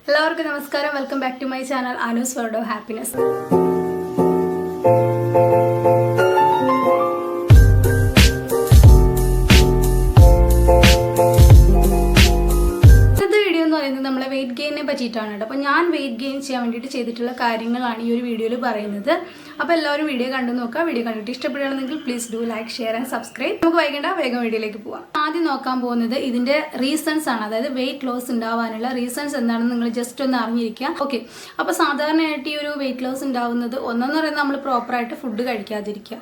എല്ലാവർക്കും നമസ്കാരം. Welcome back to my channel Anu's world of happiness. നമ്മളെ വെയിറ്റ് ഗെയിനെ പറ്റിയിട്ടാണ് കേട്ടോ. അപ്പോൾ ഞാൻ വെയിറ്റ് ഗെയിൻ ചെയ്യാൻ വേണ്ടിയിട്ട് ചെയ്തിട്ടുള്ള കാര്യങ്ങളാണ് ഈ ഒരു വീഡിയോയിൽ പറയുന്നത്. അപ്പോൾ എല്ലാവരും വീഡിയോ കണ്ടു നോക്കുക. വീഡിയോ കണ്ടിട്ട് ഇഷ്ടപ്പെടുകയാണെങ്കിൽ please do like, share and subscribe. നമുക്ക് വൈകേണ്ട വേഗം വീഡിയോയിലേക്ക് പോവാം. ആദ്യം നോക്കാൻ പോകുന്നത് ഇതിന്റെ റീസൺസ് ആണ്. അതായത് വെയിറ്റ് ലോസ് ഉണ്ടാവാനുള്ള റീസൺസ് എന്താണെന്ന് നിങ്ങൾ ജസ്റ്റ് ഒന്ന് അറിഞ്ഞിരിക്കുക. ഓക്കെ, അപ്പോൾ സാധാരണയായിട്ട് ഈ ഒരു വെയിറ്റ് ലോസ് ഉണ്ടാവുന്നത് ഒന്നെന്ന് പറയുന്നത് നമ്മൾ പ്രോപ്പറായിട്ട് ഫുഡ് കഴിക്കാതിരിക്കുക.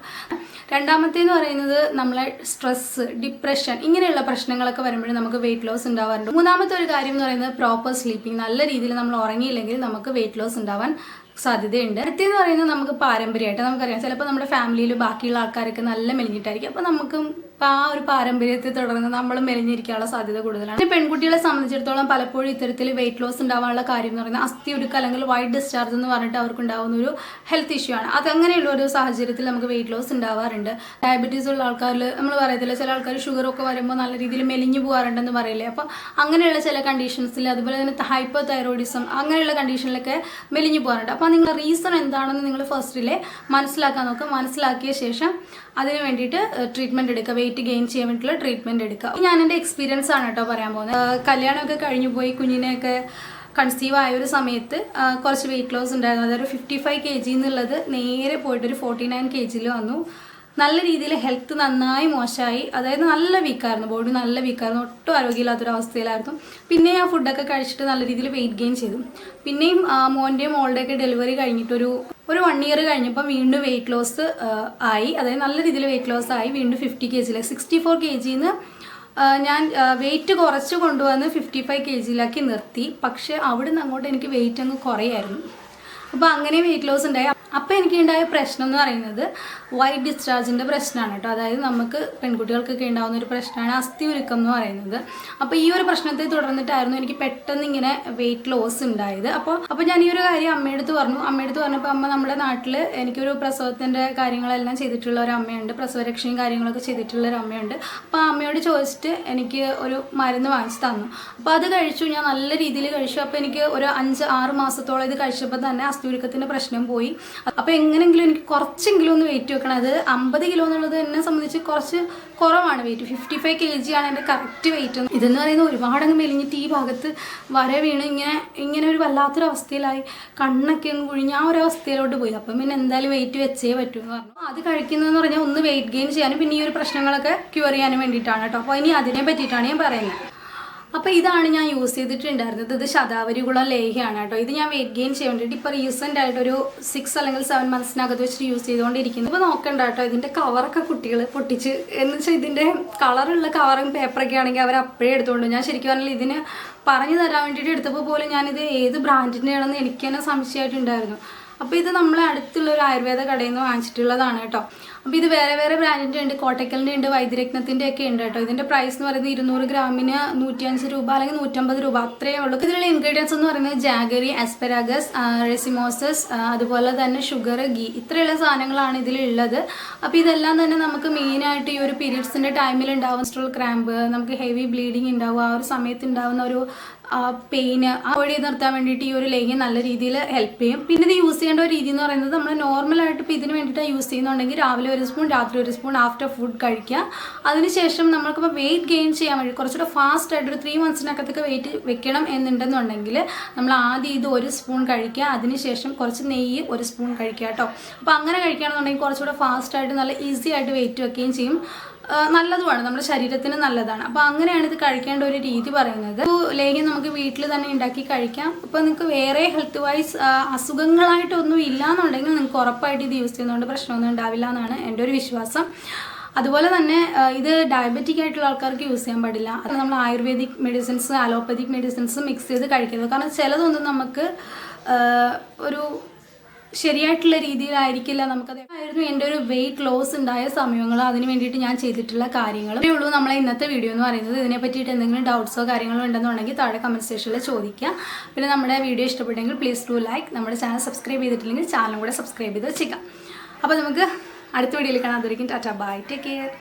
രണ്ടാമത്തേന്ന് പറയുന്നത് നമ്മളെ സ്ട്രെസ്, ഡിപ്രഷൻ ഇങ്ങനെയുള്ള പ്രശ്നങ്ങളൊക്കെ വരുമ്പോഴും നമുക്ക് വെയിറ്റ് ലോസ് ഉണ്ടാവാറുണ്ട്. മൂന്നാമത്തെ ഒരു കാര്യം എന്ന് പറയുന്നത് പ്രോപ്പർ സ്ലീപ്പിംഗ്. നല്ല രീതിയിൽ നമ്മൾ ഉറങ്ങിയില്ലെങ്കിൽ നമുക്ക് വെയിറ്റ് ലോസ് ഉണ്ടാവാൻ സാധ്യതയുണ്ട്. അടുത്തെന്ന് പറയുന്നത് നമുക്ക് പാരമ്പര്യമായിട്ട് നമുക്കറിയാം, ചിലപ്പോൾ നമ്മുടെ ഫാമിലിയിൽ ബാക്കിയുള്ള ആൾക്കാരൊക്കെ നല്ല മെലിഞ്ഞിട്ടായിരിക്കും. അപ്പോൾ നമുക്ക് ആ ഒരു പാരമ്പര്യത്തെ തുടർന്ന് നമ്മൾ മെലിഞ്ഞിരിക്കാനുള്ള സാധ്യത കൂടുതലാണ്. പെൺകുട്ടികളെ സംബന്ധിച്ചിടത്തോളം പലപ്പോഴും ഇത്തരത്തിൽ വെയിറ്റ് ലോസ് ഉണ്ടാവാനുള്ള കാര്യം എന്ന് പറയുന്നത് അസ്ഥി ഉരുക്ക് അല്ലെങ്കിൽ വൈറ്റ് ഡിസ്ചാർജ് എന്ന് പറഞ്ഞിട്ട് അവർക്ക് ഉണ്ടാകുന്ന ഒരു ഹെൽത്ത് ഇഷ്യൂ ആണ്. അതങ്ങനെയുള്ള ഒരു സാഹചര്യത്തിൽ നമുക്ക് വെയിറ്റ് ലോസ് ഉണ്ടാവാറുണ്ട്. ഡയബറ്റീസ് ഉള്ള ആൾക്കാരിൽ നമ്മൾ പറയത്തില്ല, ചില ആൾക്കാർ ഷുഗറൊക്കെ വരുമ്പോൾ നല്ല രീതിയിൽ മെലിഞ്ഞു പോകാറുണ്ടെന്ന് പറയില്ലേ. അപ്പോൾ അങ്ങനെയുള്ള ചില കണ്ടീഷൻസിൽ, അതുപോലെ തന്നെ ഹൈപ്പർ തൈറോയിഡിസം അങ്ങനെയുള്ള കണ്ടീഷനിലൊക്കെ മെലിഞ്ഞു പോകാറുണ്ട്. അപ്പോൾ നിങ്ങൾ റീസൺ എന്താണെന്ന് നിങ്ങൾ ഫസ്റ്റിലെ മനസ്സിലാക്കാൻ നോക്കുക. മനസ്സിലാക്കിയ ശേഷം അതിന് വേണ്ടിയിട്ട് ട്രീറ്റ്മെൻറ്റ് എടുക്കുക. വെയിറ്റ് ഗെയിൻ ചെയ്യാൻ വേണ്ടിയിട്ടുള്ള ട്രീറ്റ്മെൻറ്റ് എടുക്കുക. ഞാൻ എൻ്റെ എക്സ്പീരിയൻസ് ആണ് കേട്ടോ പറയാൻ പോകുന്നത്. കല്യാണമൊക്കെ കഴിഞ്ഞു പോയി കുഞ്ഞിനെയൊക്കെ കൺസീവ് ആയ ഒരു സമയത്ത് കുറച്ച് വെയിറ്റ് ലോസ് ഉണ്ടായിരുന്നു. അതായത് 55 kg എന്നുള്ളത് നേരെ പോയിട്ടൊരു 49 kg വന്നു. നല്ല രീതിയിൽ ഹെൽത്ത് നന്നായി മോശമായി. അതായത് നല്ല വീക്കായിരുന്നു, ബോഡി നല്ല വീക്കായിരുന്നു, ഒട്ടും ആരോഗ്യമില്ലാത്തൊരവസ്ഥയിലായിരുന്നു. പിന്നെ ആ ഫുഡൊക്കെ കഴിച്ചിട്ട് നല്ല രീതിയിൽ വെയിറ്റ് ഗെയിൻ ചെയ്തു. പിന്നെയും മോൻ്റെയും മോളുടെയൊക്കെ ഡെലിവറി കഴിഞ്ഞിട്ടൊരു 1 year കഴിഞ്ഞപ്പോൾ വീണ്ടും വെയിറ്റ് ലോസ് ആയി. അതായത് നല്ല രീതിയിൽ വെയിറ്റ് ലോസ് ആയി. വീണ്ടും 50 kg, 64 kg ഞാൻ വെയിറ്റ് കുറച്ച് കൊണ്ടുവന്ന് 55 kg നിർത്തി. പക്ഷെ അവിടെ നിന്ന് അങ്ങോട്ട് എനിക്ക് വെയിറ്റ് അങ്ങ് കുറയായിരുന്നു. അപ്പോൾ അങ്ങനെ വെയിറ്റ് ലോസ് ഉണ്ടായി. അപ്പോൾ എനിക്ക് ഉണ്ടായ പ്രശ്നം എന്ന് പറയുന്നത് വൈറ്റ് ഡിസ്ചാർജിൻ്റെ പ്രശ്നമാണ് കേട്ടോ. അതായത് നമുക്ക് പെൺകുട്ടികൾക്കൊക്കെ ഉണ്ടാകുന്ന ഒരു പ്രശ്നമാണ് അസ്ഥി ഉരുക്കം എന്ന് പറയുന്നത്. അപ്പോൾ ഈ ഒരു പ്രശ്നത്തെ തുടർന്നിട്ടായിരുന്നു എനിക്ക് പെട്ടെന്ന് ഇങ്ങനെ വെയിറ്റ് ലോസ് ഉണ്ടായത്. അപ്പോൾ ഞാൻ ഈ ഒരു കാര്യം അമ്മയെടുത്ത് പറഞ്ഞപ്പോൾ അമ്മ നമ്മുടെ നാട്ടിൽ എനിക്കൊരു പ്രസവത്തിൻ്റെ കാര്യങ്ങളെല്ലാം ചെയ്തിട്ടുള്ള ഒരു അമ്മയുണ്ട്, പ്രസവരക്ഷയും കാര്യങ്ങളൊക്കെ ചെയ്തിട്ടുള്ള ഒരു അമ്മയുണ്ട്. അപ്പോൾ ആ അമ്മയോട് ചോദിച്ചിട്ട് എനിക്ക് ഒരു മരുന്ന് വാങ്ങിച്ച് തന്നു. അപ്പോൾ അത് കഴിച്ചു, ഞാൻ നല്ല രീതിയിൽ കഴിച്ചു. അപ്പോൾ എനിക്ക് ഒരു 5-6 മാസത്തോളം ഇത് കഴിച്ചപ്പോൾ തന്നെ അസ്ഥി ഉരുക്കത്തിൻ്റെ പ്രശ്നം പോയി. അപ്പോൾ എങ്ങനെയെങ്കിലും എനിക്ക് കുറച്ചെങ്കിലും ഒന്ന് വെയിറ്റ് വെക്കണം. അത് 50 kg എന്നുള്ളത് എന്നെ സംബന്ധിച്ച് കുറച്ച് കുറവാണ് വെയിറ്റ്. 55 kg ആണ് എൻ്റെ കറക്റ്റ് വെയിറ്റ്. ഇതെന്ന് പറയുന്നത് ഒരുപാടങ്ങ് മെലിഞ്ഞിട്ട് ഈ ഭാഗത്ത് വര വീണ് ഇങ്ങനെ ഒരു വല്ലാത്തൊരവസ്ഥയിലായി. കണ്ണൊക്കെ അങ്ങ് കുഴിഞ്ഞ് ആ ഒരു അവസ്ഥയിലോട്ട് പോയി. അപ്പം പിന്നെ എന്തായാലും വെയിറ്റ് വെച്ചേ പറ്റുമെന്ന് പറഞ്ഞു. അത് കഴിക്കുന്നതെന്ന് പറഞ്ഞാൽ ഒന്ന് വെയിറ്റ് ഗെയിൻ ചെയ്യാനും പിന്നെ ഈ ഒരു പ്രശ്നങ്ങളൊക്കെ ക്യൂർ ചെയ്യാനും വേണ്ടിയിട്ടാണ് കേട്ടോ. അപ്പോൾ ഇനി അതിനെ പറ്റിയിട്ടാണ് ഞാൻ പറയുന്നത്. അപ്പോൾ ഇതാണ് ഞാൻ യൂസ് ചെയ്തിട്ടുണ്ടായിരുന്നത്. ഇത് ശതാവരികുളം ലേഹ്യമാണ് കേട്ടോ. ഇത് ഞാൻ വെയിറ്റ് ഗെയിൻ ചെയ്യാൻ വേണ്ടിയിട്ട് ഇപ്പോൾ റീസെൻ്റ് ആയിട്ടൊരു 6 അല്ലെങ്കിൽ 7 monthsനകത്ത് വെച്ചിട്ട് യൂസ് ചെയ്തുകൊണ്ടിരിക്കുന്നത്. ഇപ്പോൾ നോക്കണ്ട കേട്ടോ, ഇതിൻ്റെ കവറൊക്കെ കുട്ടികൾ പൊട്ടിച്ച്, എന്ന് വെച്ചാൽ ഇതിൻ്റെ കളറുള്ള കവറും പേപ്പറൊക്കെ ആണെങ്കിൽ അവർ അപ്പോഴേ എടുത്തുകൊണ്ട്, ഞാൻ ശരിക്കും പറഞ്ഞാൽ ഇതിന് പറഞ്ഞു തരാൻ വേണ്ടിയിട്ട് എടുത്തപ്പോൾ പോലും ഞാനിത് ഏത് ബ്രാൻഡിൻ്റെ ആണെന്ന് എനിക്ക് തന്നെ സംശയമായിട്ടുണ്ടായിരുന്നു. അപ്പോൾ ഇത് നമ്മളെ അടുത്തുള്ള ഒരു ആയുർവേദ കടയിൽ നിന്ന് വാങ്ങിച്ചിട്ടുള്ളതാണ് കേട്ടോ. അപ്പോൾ ഇത് വേറെ ബ്രാൻഡിൻ്റെ ഉണ്ട്, കോട്ടക്കലിൻ്റെ ഉണ്ട്, വൈദ്യരത്നത്തിൻ്റെ ഒക്കെ ഉണ്ട് കേട്ടോ. ഇതിൻ്റെ പ്രൈസ് എന്ന് പറയുന്നത് 200 ഗ്രാമിന് 105 രൂപ അല്ലെങ്കിൽ 150 രൂപ അത്രയേ ഉള്ളൂ. ഇതിലുള്ള ഇൻഗ്രീഡിയൻസ് എന്ന് പറയുന്നത് ജാഗറി, ആസ്പെരാഗസ്, റെസിമോസസ്, അതുപോലെ തന്നെ ഷുഗർ, ഗീ, ഇത്രയുള്ള സാധനങ്ങളാണ് ഇതിലുള്ളത്. അപ്പോൾ ഇതെല്ലാം തന്നെ നമുക്ക് മെയിനായിട്ട് ഈ ഒരു പീരീഡ്സിൻ്റെ ടൈമിൽ ഉണ്ടാവുന്ന മെൻസ്ട്രുവൽ ക്രാമ്പ്, നമുക്ക് ഹെവി ബ്ലീഡിങ് ഉണ്ടാവുക, ആ ഒരു സമയത്ത് ഉണ്ടാവുന്ന ഒരു പെയിന് അവോയ്ഡ് ചെയ്ത് നിർത്താൻ വേണ്ടിയിട്ട് ഈ ഒരു ലേഹ്യം നല്ല രീതിയിൽ ഹെൽപ്പ് ചെയ്യും. പിന്നെ ഇത് യൂസ് ചെയ്യേണ്ട ഒരു രീതി എന്ന് പറയുന്നത് നമ്മൾ നോർമലായിട്ട് ഇപ്പോൾ ഇതിന് വേണ്ടിയിട്ടാണ് യൂസ് ചെയ്യുന്നുണ്ടെങ്കിൽ രാവിലെ 1 സ്പൂൺ, രാത്രി 1 സ്പൂൺ ആഫ്റ്റർ ഫുഡ് കഴിക്കുക. അതിനുശേഷം നമ്മൾക്കിപ്പോൾ വെയിറ്റ് ഗെയിൻ ചെയ്യാൻ വേണ്ടി കുറച്ചുകൂടെ ഫാസ്റ്റായിട്ട് ഒരു 3 monthsനകത്തൊക്കെ വെയിറ്റ് വെക്കണം എന്നുണ്ടെന്നുണ്ടെങ്കിൽ നമ്മൾ ആദ്യം ഇത് 1 സ്പൂൺ കഴിക്കുക. അതിനുശേഷം കുറച്ച് നെയ്യ് 1 സ്പൂൺ കഴിക്കുക കേട്ടോ. അപ്പോൾ അങ്ങനെ കഴിക്കുകയാണെന്നുണ്ടെങ്കിൽ കുറച്ചുകൂടെ ഫാസ്റ്റായിട്ട് നല്ല ഈസി ആയിട്ട് വെയിറ്റ് വെക്കുകയും ചെയ്യും. നല്ലതുമാണ്, നമ്മുടെ ശരീരത്തിന് നല്ലതാണ്. അപ്പോൾ അങ്ങനെയാണ് ഇത് കഴിക്കേണ്ട ഒരു രീതി പറയുന്നത്. ലേഹ്യം നമുക്ക് വീട്ടിൽ തന്നെ ഉണ്ടാക്കി കഴിക്കാം. ഇപ്പോൾ നിങ്ങൾക്ക് വേറെ ഹെൽത്ത് വൈസ് അസുഖങ്ങളായിട്ടൊന്നും ഇല്ലയെന്നുണ്ടെങ്കിൽ നിങ്ങൾക്ക് ഉറപ്പായിട്ട് ഇത് യൂസ് ചെയ്യുന്നതുകൊണ്ട് പ്രശ്നമൊന്നും ഉണ്ടാവില്ല എന്നാണ് എൻ്റെ ഒരു വിശ്വാസം. അതുപോലെ തന്നെ ഇത് ഡയബറ്റിക് ആയിട്ടുള്ള ആൾക്കാർക്ക് യൂസ് ചെയ്യാൻ പാടില്ല. അത് നമ്മൾ ayurvedic medicines, allopathic medicines mix ചെയ്ത് കഴിക്കരുത്. കാരണം ചിലതൊന്നും നമുക്ക് ഒരു ശരിയായിട്ടുള്ള രീതിയിലായിരിക്കില്ല നമുക്കത്. ആയിരുന്നു എൻ്റെ ഒരു വെയിറ്റ് ലോസ് ഉണ്ടായ സമയങ്ങൾ, അതിന് വേണ്ടിയിട്ട് ഞാൻ ചെയ്തിട്ടുള്ള കാര്യങ്ങൾ. ഇത്രയേ ഉള്ളൂ നമ്മളെ ഇന്നത്തെ വീഡിയോ എന്ന് പറയുന്നത്. ഇതിനെ പറ്റിയിട്ട് എന്തെങ്കിലും ഡൗട്ട്സോ കാര്യങ്ങളോ ഉണ്ടെന്നുണ്ടെങ്കിൽ താഴെ കമൻറ്റ് സെക്ഷനിൽ ചോദിക്കുക. പിന്നെ നമ്മുടെ വീഡിയോ ഇഷ്ടപ്പെട്ടെങ്കിൽ പ്ലീസ് ഡു ലൈക്ക്. നമ്മുടെ ചാനൽ സബ്സ്ക്രൈബ് ചെയ്തിട്ടില്ലെങ്കിൽ ചാനലും കൂടെ സബ്സ്ക്രൈബ് ചെയ്ത് വെച്ചേക്കാം. അപ്പോൾ നമുക്ക് അടുത്ത വീഡിയോയിൽ കാണാൻ. അതുവരെയും ടാറ്റാ, ബൈ, ടേക്ക് കെയർ.